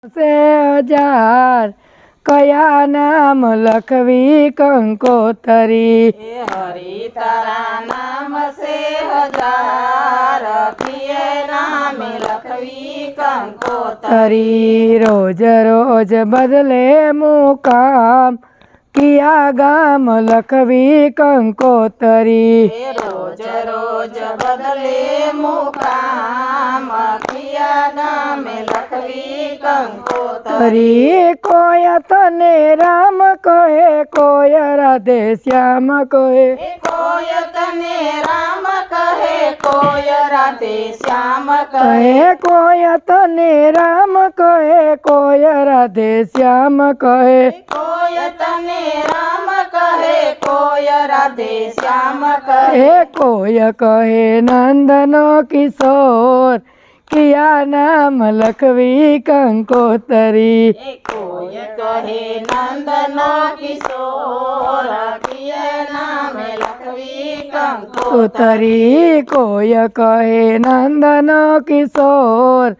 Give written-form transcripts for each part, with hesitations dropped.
से हजार कया नाम लखवी कंकोतरी। हरि तारा नाम से हजार किए नाम लखवी कंकोतरी। रोज रोज बदले मुकाम किया गाम लखवी कंकोतरी। रोज रोज बदले मुकाम किया नाम लखवी कंकोतरी। कोय तने राम कहे कोय राधे श्याम कहे। कोय तने राम कहे कोय राधे श्याम कहे कोय तने राम कहे कोय राधे श्याम कहे। कोय तने राम कहे कोय राधे श्याम कहे। कोय कहे नंदनो किशोर किया नाम लखवी कंकोतरी। कोय कहे नंदनो किशोर किए नाम लखवी कंकोतरी। कोय कहे नंदनो किशोर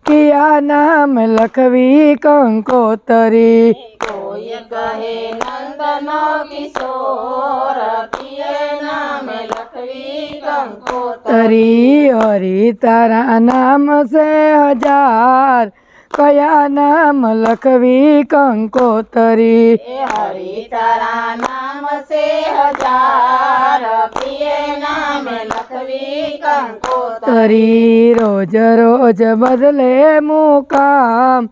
किया नाम लखवी कंकोतरी। कोय कहे नंदनो किशोर किए नाम लखवी कंकोतरी। हरि तारा नाम से हजार कया नाम लखवी कंकोतरी। हरि तारा नाम से हजार किए नाम लखवी कंकोतरी। रोज रोज बदले मुकाम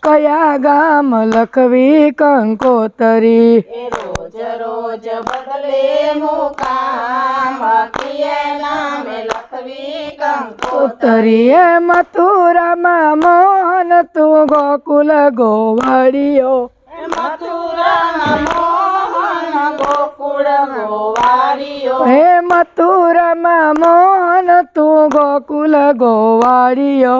कया गाम लखवी कंकोतरी। रोज रोज बदले मुकाम किए नाम लखवी कंकोतरी। मथुरा में मोहन तू गोकुल गोवाड़ियो। मथुरा मोहन गोकुल गोवारियो। हे मथुरा में मोहन तू गोकुल गोवाड़ियो।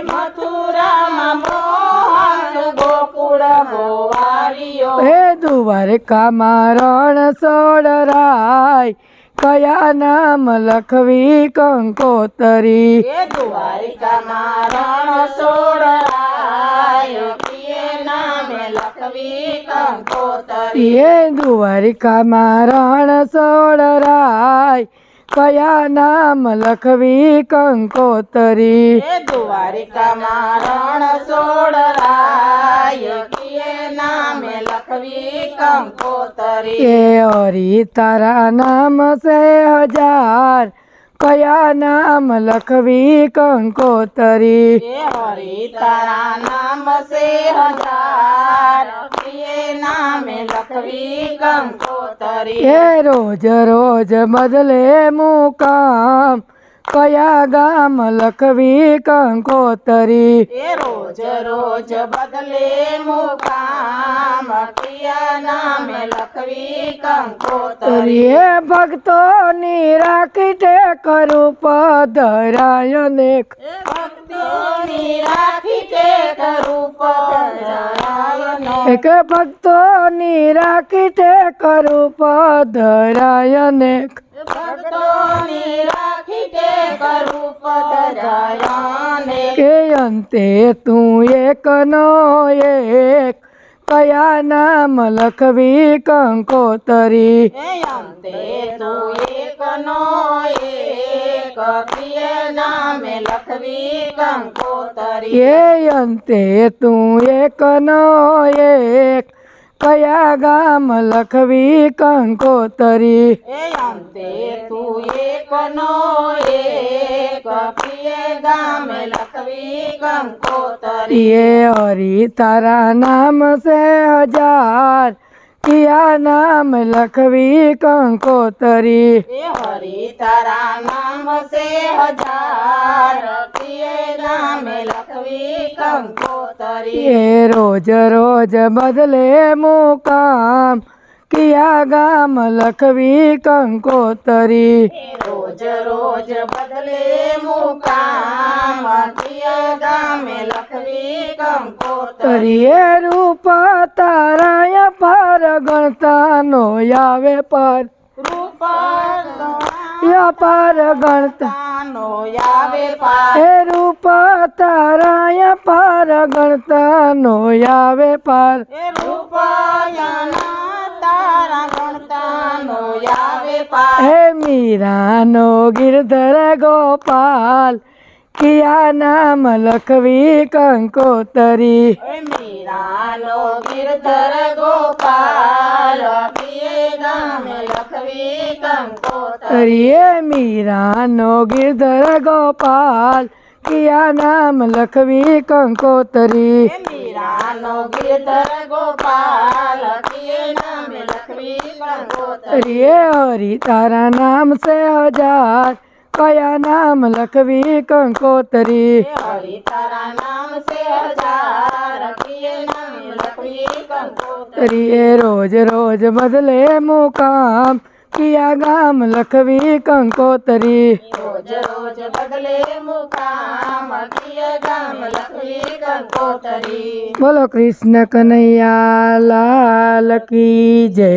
मथुरा मोहन गोकुल गोवारियो। हे द्वारका मारण सोड़राय कया नाम लखवी कंकोतरी। द्वारिका मारण सोड़राय किए नाम लखवी कंकोतरी। द्वारिका मारण सोड़राय कया नाम लखवी कंकोतरी। द्वारिका मारण सोड़राय किए नाम लखवी कंकोतरी। हरि तारा नाम से हजार कया नाम लखवी कंकोतरी। हरि तारा नाम से हजार किए नाम लखवी कंकोतरी। रोज रोज बदले मुकाम कया गाम लखवी कंकोतरी। रोज रोज बदले मुकाम किया नाम लखवी कंकोतरी। भक्तो निराकिटे करूप धरायनेक। भक्तो निराखिते रूप धरायनेक। एक भक्तो निराकिटे करूप धरायनेक। भक्तो निराखिते रूप धरायनेक। के अंते तू एक नो एक कया नाम लखवी कंकोतरी। अंते तू एक नो एक किए नाम लखवी कंकोतरी। अंते तू एक नो एक कया गाम लखवी कंकोतरी। अंते तू एक नो एक किए गाम लखवी कंकोतरी। हरि तारा नाम से हजार किया नाम लखवी कंकोतरी। हरि तारा नाम से हजार किए नाम लखवी कंकोतरी। रोज रोज बदले मुकाम किया गाम लखवी कंकोतरी। रोज रोज बदले मुकाम किए गाम लखवी कंकोतरी। रूप तारा पार गणता नो यावे पार। रूप અપાર ગણતા નો આવે પાર એ રૂપ તારા અપાર ગણતા નો આવે પાર એ રૂપયાના તારા ગણતા નો આવે પાર હે મીરાનો ગિરધર ગોપાલ કિયા નામ લખવી કંકોતરી એ મીરાનો ગિરધર ગોપાલ કિયે ગામ લખવી કંકોતરી તરીએ મીરાનો ગિરધર ગોપાલ કિયા નામ લખવી કંકોતરી એ મીરાનો ગિરધર ગોપાલ કિયે નામ લખવી કંકોતરી તરીએ હરિ તારા નામ સે હજાર કયા નામ લખવી કંકોતરી હરિ તારા નામ સે હજાર કિયે નામ લખવી કંકોતરી તરીએ રોજ રોજ બદલે મુકામ કિયા ગામ લખવી કંકોતરી રોજ રોજ બદલે મુકામ કિયે ગામ લખવી કંકોતરી બોલો કૃષ્ણ કનૈયા લાલ કી જય